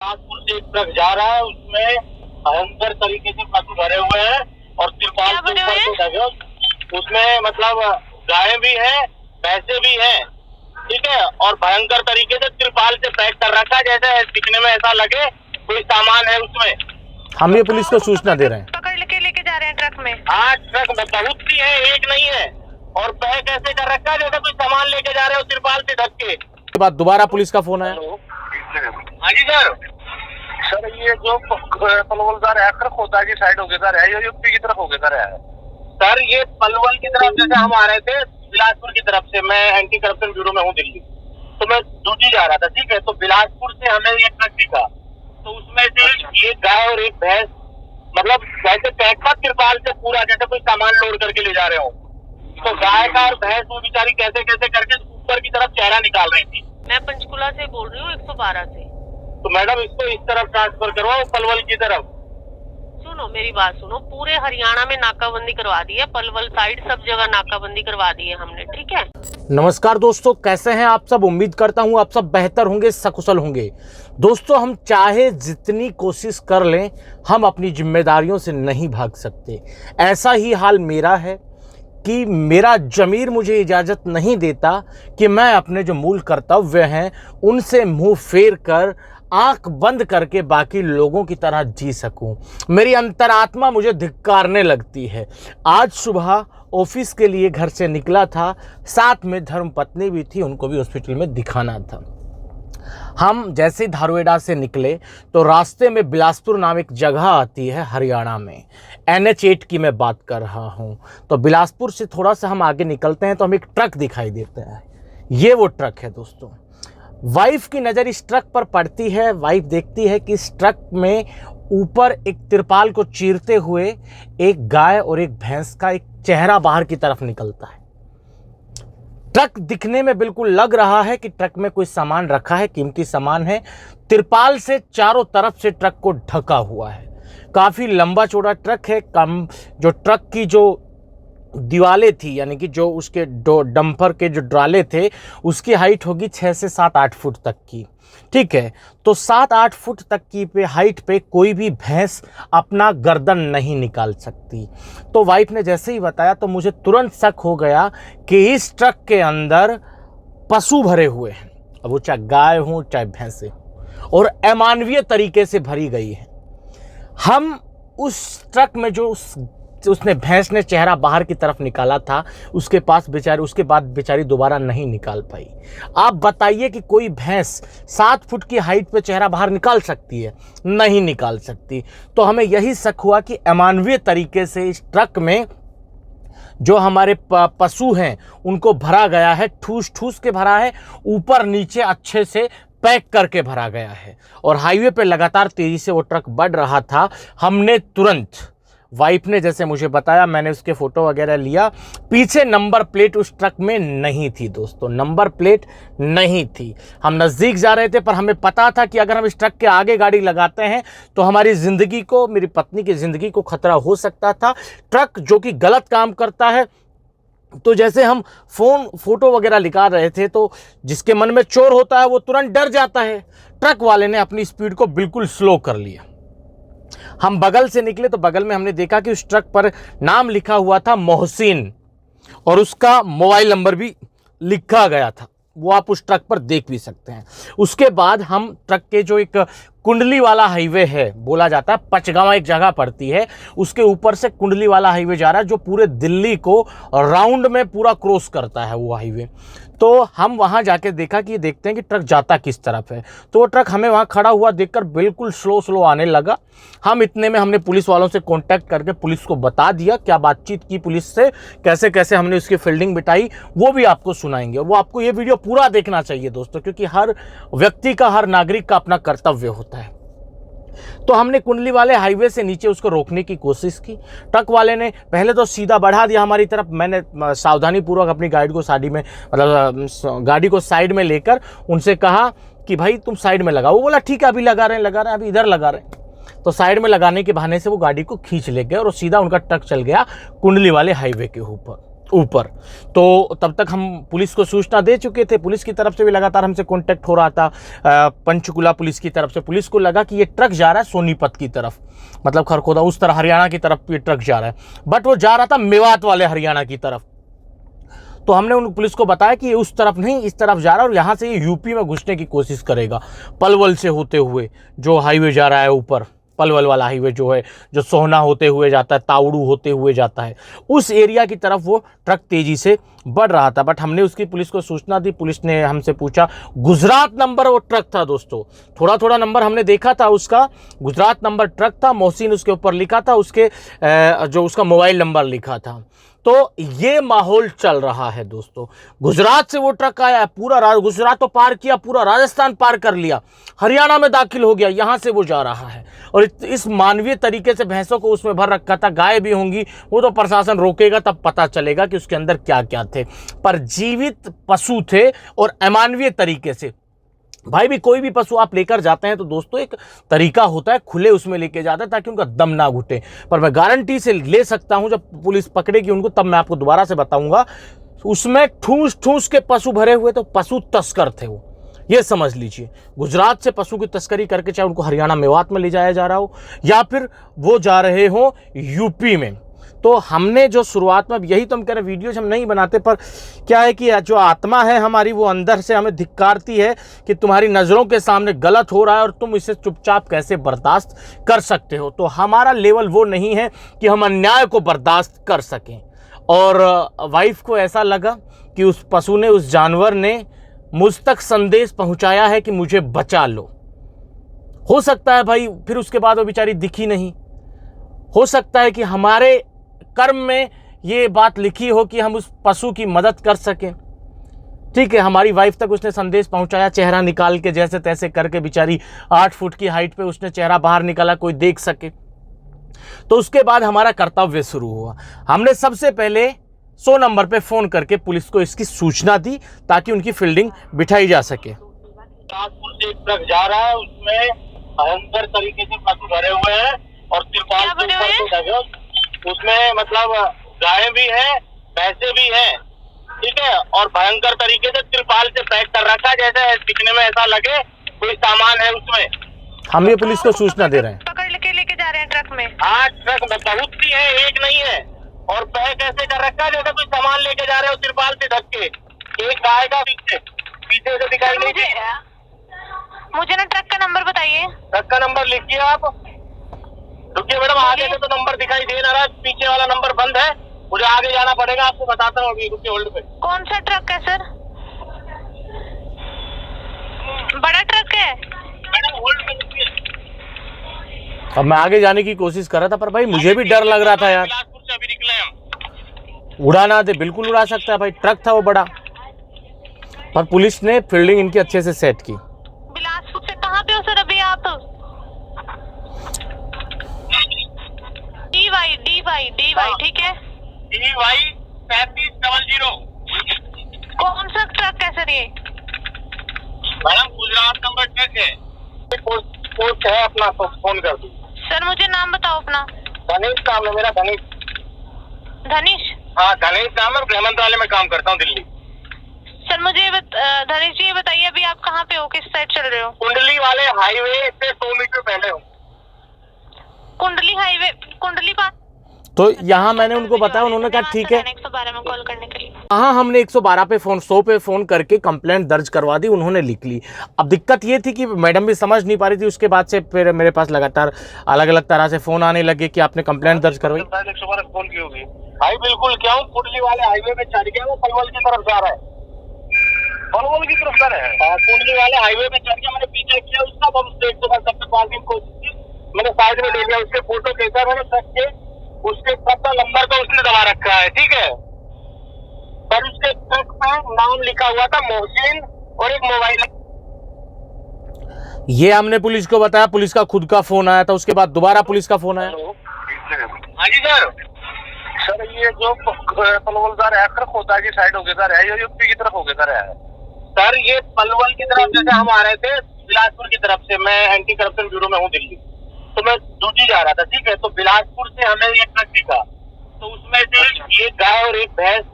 नागपुर से एक ट्रक जा रहा है, उसमें भयंकर तरीके से पशु भरे हुए हैं और तिरपाल के ऊपर से ढके। उसमें मतलब गाय भी है, भैंसे भी है, ठीक है। और भयंकर तरीके से तिरपाल से पैक कर रखा है, जैसे दिखने में ऐसा लगे कोई सामान है उसमें। हम ये पुलिस को सूचना दे रहे हैं। पकड़ के लेके जा रहे हैं ट्रक में। हाँ, ट्रक में बहुत सी है, एक नहीं है। और पैक ऐसे कर रखा है जैसे कोई सामान लेके जा रहे हो तिरपाल से ढक के। के बाद दोबारा पुलिस का फोन आया। हाँ जी सर, ये जो पलवलदार है खोता की साइड हो गया सर, है ये यूपी की तरफ हो गया सर, ये पलवल की तरफ जैसे हम आ रहे थे बिलासपुर की तरफ से। मैं एंटी करप्शन ब्यूरो में हूँ दिल्ली, तो मैं ड्यूटी जा रहा था, ठीक है। तो बिलासपुर से हमें ये ट्रक दिखा, तो उसमें से एक गाय और एक भैंस मतलब जैसे पैक था तिरपाल से पूरा, जैसे कोई सामान लोड करके ले जा रहे हो। तो गाय का और भैंस वो बेचारी कैसे कैसे करके ऊपर की तरफ चेहरा निकाल रही थी। मैं पंचकुला से बोल रही हूँ 112 से। तो मैडम इसको इस तरफ ट्रांसफर करवाओ, पलवल की तरफ। सुनो मेरी बात सुनो, पूरे हरियाणा में नाकाबंदी करवा दी है, पलवल साइड सब जगह नाकाबंदी करवा दी है हमने, ठीक है। नमस्कार दोस्तों, कैसे हैं आप सब। उम्मीद करता हूं आप सब बेहतर होंगे, सकुशल होंगे। दोस्तों, हम चाहे जितनी कोशिश कर लें, हम अपनी जिम्मेदारियों से नहीं भाग सकते। ऐसा ही हाल मेरा है कि मेरा ज़मीर मुझे इजाज़त नहीं देता कि मैं अपने जो मूल कर्तव्य हैं उनसे मुंह फेर कर आंख बंद करके बाकी लोगों की तरह जी सकूं। मेरी अंतरात्मा मुझे धिक्कारने लगती है। आज सुबह ऑफिस के लिए घर से निकला था, साथ में धर्मपत्नी भी थी, उनको भी हॉस्पिटल में दिखाना था। हम जैसे ही धारुएडा से निकले तो रास्ते में बिलासपुर नाम एक जगह आती है हरियाणा में, NH8 की मैं बात कर रहा हूं। तो बिलासपुर से थोड़ा सा हम आगे निकलते हैं तो हमें एक ट्रक दिखाई देता है। ये वो ट्रक है दोस्तों। वाइफ की नज़र इस ट्रक पर पड़ती है। वाइफ देखती है कि इस ट्रक में ऊपर एक तिरपाल को चीरते हुए एक गाय और एक भैंस का एक चेहरा बाहर की तरफ निकलता है। ट्रक दिखने में बिल्कुल लग रहा है कि ट्रक में कोई सामान रखा है, कीमती सामान है। तिरपाल से चारों तरफ से ट्रक को ढका हुआ है। काफ़ी लंबा चौड़ा ट्रक है। कम जो ट्रक की जो दीवालें थी, यानी कि जो उसके डंपर के जो ड्राले थे, उसकी हाइट होगी 6 से 7-8 फुट तक की, ठीक है। तो 7-8 फुट तक की हाइट पे कोई भी भैंस अपना गर्दन नहीं निकाल सकती। तो वाइफ ने जैसे ही बताया तो मुझे तुरंत शक हो गया कि इस ट्रक के अंदर पशु भरे हुए हैं, अब वो चाहे गाय हो चाहे भैंसे, और अमानवीय तरीके से भरी गई है। हम उस ट्रक में जो उसने भैंस ने चेहरा बाहर की तरफ निकाला था, उसके पास बेचारी, उसके बाद बेचारी दोबारा नहीं निकाल पाई। आप बताइए कि कोई भैंस 7 फुट की हाइट पे चेहरा बाहर निकाल सकती है? नहीं निकाल सकती। तो हमें यही शक हुआ कि अमानवीय तरीके से इस ट्रक में जो हमारे पशु हैं उनको भरा गया है, ठूस ठूस के भरा है, ऊपर नीचे अच्छे से पैक करके भरा गया है। और हाईवे पे लगातार तेजी से वो ट्रक बढ़ रहा था। हमने तुरंत, वाइफ ने जैसे मुझे बताया, मैंने उसके फ़ोटो वगैरह लिया। पीछे नंबर प्लेट उस ट्रक में नहीं थी दोस्तों, नंबर प्लेट नहीं थी। हम नज़दीक जा रहे थे, पर हमें पता था कि अगर हम इस ट्रक के आगे गाड़ी लगाते हैं तो हमारी ज़िंदगी को, मेरी पत्नी की ज़िंदगी को खतरा हो सकता था। ट्रक जो कि गलत काम करता है, तो जैसे हम फ़ोटो वगैरह निकाल रहे थे तो जिसके मन में चोर होता है वो तुरंत डर जाता है। ट्रक वाले ने अपनी स्पीड को बिल्कुल स्लो कर लिया। हम बगल से निकले तो बगल में हमने देखा कि उस ट्रक पर नाम लिखा हुआ था मोहसिन, और उसका मोबाइल नंबर भी लिखा गया था, वो आप उस ट्रक पर देख भी सकते हैं। उसके बाद हम ट्रक के जो एक कुंडली वाला हाईवे है, बोला जाता है पचगांव एक जगह पड़ती है, उसके ऊपर से कुंडली वाला हाईवे जा रहा है जो पूरे दिल्ली को राउंड में पूरा क्रॉस करता है वो हाईवे। तो हम वहाँ जाके देखा कि देखते हैं कि ट्रक जाता किस तरफ है। तो वो ट्रक हमें वहाँ खड़ा हुआ देखकर बिल्कुल स्लो आने लगा। हम इतने में हमने पुलिस वालों से कांटेक्ट करके पुलिस को बता दिया, क्या बातचीत की पुलिस से, कैसे कैसे हमने उसकी फील्डिंग बिठाई, वो भी आपको सुनाएंगे। वो आपको ये वीडियो पूरा देखना चाहिए दोस्तों, क्योंकि हर व्यक्ति का, हर नागरिक का अपना कर्तव्य होता है। तो हमने कुंडली वाले हाईवे से नीचे उसको रोकने की कोशिश की। ट्रक वाले ने पहले तो सीधा बढ़ा दिया हमारी तरफ। मैंने सावधानी पूर्वक अपनी गाड़ी को गाड़ी को साइड में लेकर उनसे कहा कि भाई तुम साइड में लगाओ। वो बोला ठीक है अभी लगा रहे हैं, अभी इधर लगा रहे हैं। तो साइड में लगाने के बहाने से वो गाड़ी को खींच ले गए और सीधा उनका ट्रक चल गया कुंडली वाले हाईवे के ऊपर। ऊपर। तो तब तक हम पुलिस को सूचना दे चुके थे, पुलिस की तरफ से भी लगातार हमसे कांटेक्ट हो रहा था। पंचकुला पुलिस की तरफ से पुलिस को लगा कि ये ट्रक जा रहा है सोनीपत की तरफ, मतलब खरखोदा उस तरह हरियाणा की तरफ ये ट्रक जा रहा है, बट वो जा रहा था मेवात वाले हरियाणा की तरफ। तो हमने उन पुलिस को बताया कि ये उस तरफ नहीं इस तरफ जा रहा है और यहाँ से ये यूपी में घुसने की कोशिश करेगा, पलवल से होते हुए जो हाईवे जा रहा है ऊपर, पलवल वाला हाईवे जो है, जो सोहना होते हुए जाता है, तावड़ू होते हुए जाता है, उस एरिया की तरफ वो ट्रक तेज़ी से बढ़ रहा था। बट हमने उसकी पुलिस को सूचना दी, पुलिस ने हमसे पूछा, गुजरात नंबर वो ट्रक था दोस्तों, थोड़ा थोड़ा नंबर हमने देखा था उसका, गुजरात नंबर ट्रक था, मोहसिन उसके ऊपर लिखा था, उसके जो उसका मोबाइल नंबर लिखा था। तो ये माहौल चल रहा है दोस्तों। गुजरात से वो ट्रक आया, पूरा गुजरात तो पार किया, पूरा राजस्थान पार कर लिया, हरियाणा में दाखिल हो गया, यहाँ से वो जा रहा है। और इस मानवीय तरीके से भैंसों को उसमें भर रखा था, गाय भी होंगी, वो तो प्रशासन रोकेगा तब पता चलेगा कि उसके अंदर क्या क्या थे, पर जीवित पशु थे और अमानवीय तरीके से। भाई भी कोई भी पशु आप लेकर जाते हैं तो दोस्तों एक तरीका होता है, खुले उसमें लेके जाते हैं ताकि उनका दम ना घुटे। पर मैं गारंटी से ले सकता हूं जब पुलिस पकड़ेगी उनको तब मैं आपको दोबारा से बताऊंगा, उसमें ठूस ठूस के पशु भरे हुए तो पशु तस्कर थे वो, ये समझ लीजिए। गुजरात से पशु की तस्करी करके चाहे उनको हरियाणा मेवात में ले जाया जा रहा हो या फिर वो जा रहे हो यूपी में। तो हमने जो शुरुआत में, अब यही तो हम कह रहे हैं, वीडियोज हम नहीं बनाते, पर क्या है कि जो आत्मा है हमारी वो अंदर से हमें धिक्कारती है कि तुम्हारी नज़रों के सामने गलत हो रहा है और तुम इसे चुपचाप कैसे बर्दाश्त कर सकते हो। तो हमारा लेवल वो नहीं है कि हम अन्याय को बर्दाश्त कर सकें। और वाइफ को ऐसा लगा कि उस पशु ने, उस जानवर ने मुझ तक संदेश पहुंचाया है कि मुझे बचा लो। हो सकता है भाई फिर उसके बाद वो बेचारी दिखी नहीं, हो सकता है कि हमारे कर्म में ये बात लिखी हो कि हम उस पशु की मदद कर सकें। ठीक है, हमारी वाइफ तक उसने संदेश पहुंचाया, चेहरा निकाल के जैसे तैसे करके, बेचारी 8 फुट की हाइट पे उसने चेहरा बाहर निकाला, कोई देख सके। तो उसके बाद हमारा कर्तव्य शुरू हुआ। हमने सबसे पहले 100 नंबर पे फ़ोन करके पुलिस को इसकी सूचना दी ताकि उनकी फील्डिंग बिठाई जा सके। नागपुर से एक ट्रक जा रहा है, उसमें भयंकर तरीके से पशु भरे हुए हैं और तिरपाल के ऊपर से ढके, उसमें मतलब गायें भी हैं, भैंसे भी हैं, ठीक है, और भयंकर तरीके से तिरपाल से पैक कर रखा है, जैसे दिखने में ऐसा लगे कोई सामान है उसमें। हम ये पुलिस को सूचना दे रहे हैं। पकड़ के लेके जा रहे हैं ट्रक में। हाँ, ट्रक में बहुत सी है, एक नहीं है, और पैक ऐसे कर रखा है जैसे कोई सामान लेके जा रहे हो तिरपाल से ढक के। एक गाय का पीछे से दिखाई नहीं दे। मुझे ना ट्रक का नंबर बताइए। ट्रक का नंबर लिखिए आप। रुकिए मैडम, आगे से तो नंबर दिखाई दे ना रहा, पीछे वाला नंबर बंद है, मुझे आगे जाना पड़ेगा, आपको बताता हूँ अभी, रुकिए होल्ड पे। कौन सा ट्रक है सर? बड़ा ट्रक है? मैडम होल्ड पे रुकिए। अब मैं आगे जाने की कोशिश कर रहा था पर भाई मुझे भी डर लग रहा था यार। बिलासपुर से अभी निकले हम। उड़ा ना दे, बिल्कुल उड़ा सकता है भाई, ट्रक था वो बड़ा। पर पुलिस ने फील्डिंग इनकी अच्छे से सेट की। बिलासपुर से कहाँ पे हो सर अभी आप? डी वाई ठीक है। DY 3500। कौन सा ट्रक है सर ये? मैडम गुजरात नंबर ट्रक है, पोस्ट है अपना, तो फोन कर दी। सर मुझे नाम बताओ अपना। धनेश नाम है मेरा, धनेश। धनीश? हाँ धनेश नाम है, गृह मंत्रालय में काम करता हूँ दिल्ली। सर मुझे धनीश जी ये बताइए अभी आप कहाँ पे हो, किस साइड चल रहे हो? कुंडली वाले हाईवे से 100 मीटर पहले हूँ। कुंडली हाईवे, कुंडली पास। तो यहाँ मैंने उनको बताया, उन्होंने कहा ठीक है। 112 में कॉल करने के लिए। हाँ, हमने 112 पे फ़ोन, 100 पे फ़ोन करके कंप्लेंट दर्ज करवा दी, उन्होंने लिख ली। अब दिक्कत ये थी कि मैडम भी समझ नहीं पा रही थी, उसके बाद से फिर मेरे पास लगातार अलग अलग तरह से फ़ोन आने लगे कि आपने कंप्लेंट दर्ज करवाई। 112 फोन की होगी भाई, बिल्कुल क्या हूँ, कुंडली वाले हाईवे पे चढ़ गया, वो पलवल की तरफ जा रहा है, पलवल की तरफ जा रहा है। कुंडली वाले हाईवे पे चढ़ गया, मैंने पीछे किया उसका, बम से 112 तक पास की कोशिश की, मैंने साइड में ले लिया, उसके फोटो कैसा मैंने ट्रक के, उसके ट्रक का नंबर तो उसने दबा रखा है, ठीक है, पर उसके ट्रक पे नाम लिखा हुआ था मोहसिन और एक मोबाइल। ये हमने पुलिस को बताया, पुलिस का खुद का फोन आया था, उसके बाद दोबारा पुलिस का फोन आया। हाँ जी सर। सर ये जो पलवल जा रहा है, खरखोदा की साइड होके जा रहा है, ये यूपी की तरफ होके जा रहा है। सर ये पलवल की तरफ जैसे हम आ रहे थे बिलासपुर की तरफ से, मैं एंटी करप्शन ब्यूरो में हूँ दिल्ली, तो मैं ड्यूटी जा रहा था, ठीक है, तो बिलासपुर से हमें ये ट्रक दिखा, तो उसमें से एक गाय और एक भैंस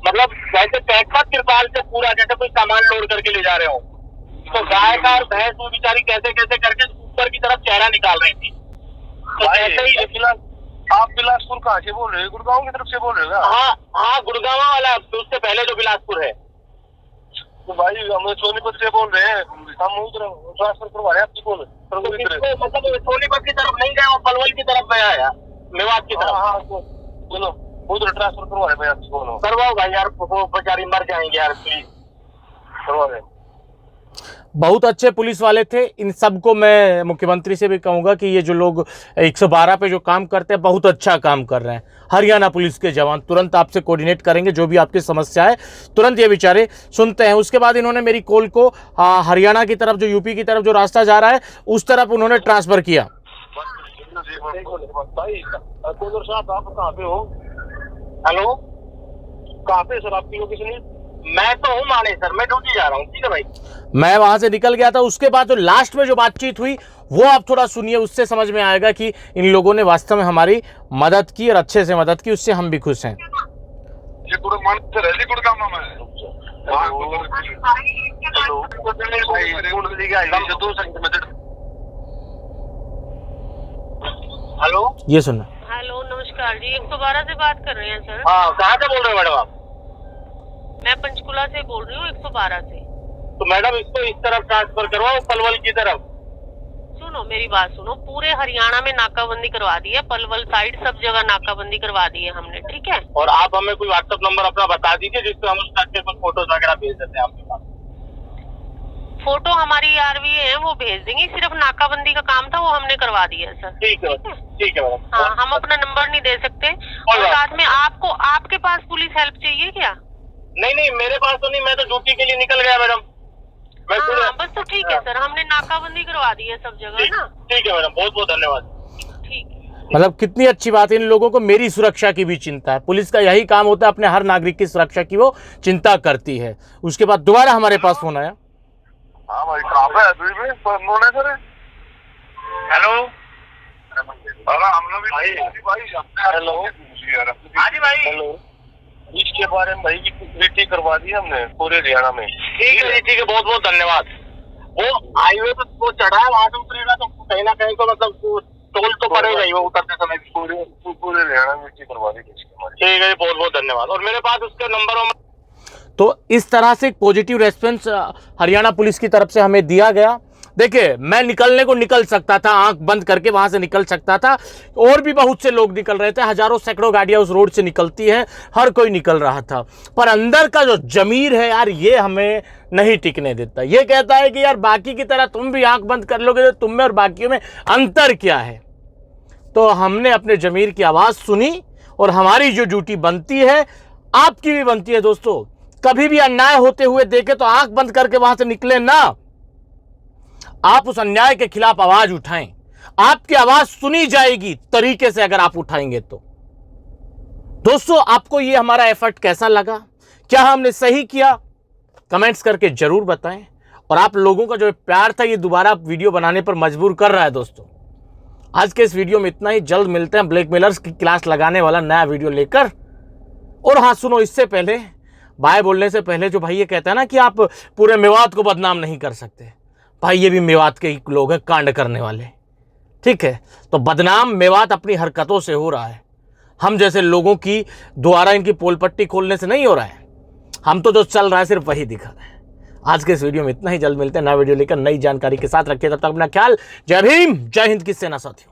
मतलब जैसे पैकपत तिरपाल से पूरा जैसे कोई सामान लोड करके ले जा रहे हो, तो गाय का और भैंस वो बेचारी कैसे कैसे करके ऊपर की तरफ चेहरा निकाल रही थी। तो ऐसे ही आप बिलासपुर कहाँ से बोल रहे हो? गुड़गांव की तरफ से बोल रहे हो? हाँ हाँ, गुड़गांव वाला, उससे पहले जो बिलासपुर है। तो भाई हम सोनीपत से बोल रहे हैं, हम उधर ट्रांसफर करवा रहे हैं आपकी कॉल। मतलब सोनीपत की तरफ नहीं गया, वो पलवल की तरफ गया है, मेवात की तरफ। हाँ बोलो, उधर ट्रांसफर करवा रहे हैं आपकी कॉल। करवाओ भाई यार, वो बेचारी मर जाएंगे यार, प्लीज करवा रहे। बहुत अच्छे पुलिस वाले थे। इन सबको मैं मुख्यमंत्री से भी कहूँगा कि ये जो लोग 112 पे जो काम करते हैं बहुत अच्छा काम कर रहे हैं। हरियाणा पुलिस के जवान तुरंत आपसे कोऑर्डिनेट करेंगे, जो भी आपकी समस्या है तुरंत ये बेचारे सुनते हैं। उसके बाद इन्होंने मेरी कॉल को हरियाणा की तरफ, जो यूपी की तरफ जो रास्ता जा रहा है उस तरफ उन्होंने ट्रांसफ़र किया। आप कहाँ पे हो? हेलो, कहाँ पे सर आपकी लोकेशन? मैं तो हूँ माने सर, मैं ड्यूटी जा रहा हूँ। ठीक है भाई, मैं वहां से निकल गया था। उसके बाद जो लास्ट में जो बातचीत हुई वो आप थोड़ा सुनिए, उससे समझ में आएगा कि इन लोगों ने वास्तव में हमारी मदद की और अच्छे से मदद की, उससे हम भी खुश हैं। ये हेलो, ये सुनना। हेलो नमस्कार जी, 112 से बात कर रहे हैं सर। हाँ, कहाँ से बोल रहे हो मैडम आप? मैं पंचकुला से बोल रही हूँ, 112 से। तो मैडम इसको इस तरफ ट्रांसफर करवाओ, पलवल की तरफ। सुनो मेरी बात सुनो, पूरे हरियाणा में नाकाबंदी करवा दी है, पलवल साइड सब जगह नाकाबंदी करवा दी है हमने, ठीक है। और आप हमें कोई व्हाट्सएप नंबर अपना बता दीजिए जिससे हम उस टाइप के कुछ फोटोज वगैरह भेज देते हैं आपके पास। फोटो हमारी आरवीए है, वो भेज देंगी। सिर्फ नाकाबंदी का काम था, वो हमने करवा दिया है सर। ठीक है मैडम। हाँ, हम अपना नंबर नहीं दे सकते। और साथ में आपको, आपके पास पुलिस हेल्प चाहिए क्या? नहीं, मेरे पास तो नहीं, मैं तो ड्यूटी के लिए निकल गया मैडम। हाँ, बस तो ठीक है सर, हमने नाकाबंदी करवा दी है सब जगह ना। ठीक है मैडम, बहुत बहुत धन्यवाद। ठीक है। मतलब कितनी अच्छी बात है, इन लोगों को मेरी सुरक्षा की भी चिंता है। पुलिस का यही काम होता है, अपने हर नागरिक की सुरक्षा की वो चिंता करती है। उसके बाद दोबारा हमारे पास फोन आया। हाँ भाई, कहाँ पे है? हेलो, हेलो, हाँ जी भाई। हेलो, इसके बारे में भाई मीटिंग करवा दी हमने पूरे हरियाणा में। ठीक है जी, ठीक है, बहुत बहुत धन्यवाद। वो हाईवे पे वो चढ़ा है, वहाँ से उतरेगा तो कहीं ना कहीं तो मतलब टोल तो पड़ेगा ही वो उतरते समय। पूरे हरियाणा में मीटिंग करवा दी। ठीक है जी, बहुत बहुत धन्यवाद। और मेरे पास उसके नंबर। तो इस तरह से एक पॉजिटिव रेस्पॉन्स हरियाणा पुलिस की तरफ से हमें दिया गया। देखिए, मैं निकलने को निकल सकता था, आंख बंद करके वहां से निकल सकता था, और भी बहुत से लोग निकल रहे थे, हजारों सैकड़ों गाड़ियां उस रोड से निकलती हैं, हर कोई निकल रहा था। पर अंदर का जो जमीर है यार, ये हमें नहीं टिकने देता। ये कहता है कि यार बाकी की तरह तुम भी आंख बंद कर लोगे तो तुम में और बाकियों में अंतर क्या है। तो हमने अपने जमीर की आवाज़ सुनी, और हमारी जो ड्यूटी बनती है आपकी भी बनती है दोस्तों। कभी भी अन्याय होते हुए देखे तो आंख बंद करके वहां से निकले ना, आप उस अन्याय के खिलाफ आवाज उठाएं। आपकी आवाज सुनी जाएगी तरीके से अगर आप उठाएंगे तो। दोस्तों, आपको ये हमारा एफर्ट कैसा लगा? क्या हमने सही किया? कमेंट्स करके जरूर बताएं। और आप लोगों का जो प्यार था, ये दोबारा वीडियो बनाने पर मजबूर कर रहा है दोस्तों। आज के इस वीडियो में इतना ही। जल्द मिलते हैं ब्लैकमेलर्स की क्लास लगाने वाला नया वीडियो लेकर। और हाँ सुनो, इससे पहले बाय बोलने से पहले जो भाई ये कहता है ना कि आप पूरे मेवात को बदनाम नहीं कर सकते, भाई ये भी मेवात के ही लोग हैं कांड करने वाले, ठीक है। तो बदनाम मेवात अपनी हरकतों से हो रहा है, हम जैसे लोगों की द्वारा इनकी पोल पट्टी खोलने से नहीं हो रहा है। हम तो जो चल रहा है सिर्फ वही दिखा रहे हैं। आज के इस वीडियो में इतना ही। जल्द मिलते हैं नया वीडियो लेकर नई जानकारी के साथ। रखिए तब तक अपना ख्याल। जय भीम, जय हिंद की सेना साथियों।